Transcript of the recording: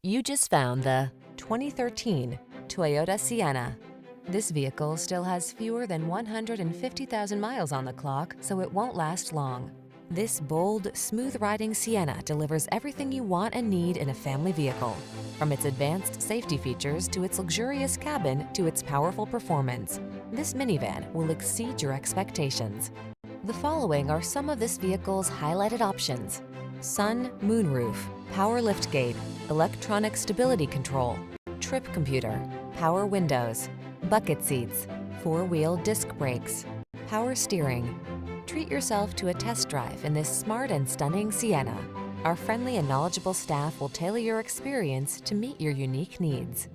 You just found the 2013 Toyota Sienna. This vehicle still has fewer than 150,000 miles on the clock, so it won't last long. This bold, smooth-riding Sienna delivers everything you want and need in a family vehicle. From its advanced safety features to its luxurious cabin to its powerful performance, this minivan will exceed your expectations. The following are some of this vehicle's highlighted options: sun, moonroof, power liftgate, electronic stability control, trip computer, power windows, bucket seats, four-wheel disc brakes, power steering. Treat yourself to a test drive in this smart and stunning Sienna. Our friendly and knowledgeable staff will tailor your experience to meet your unique needs.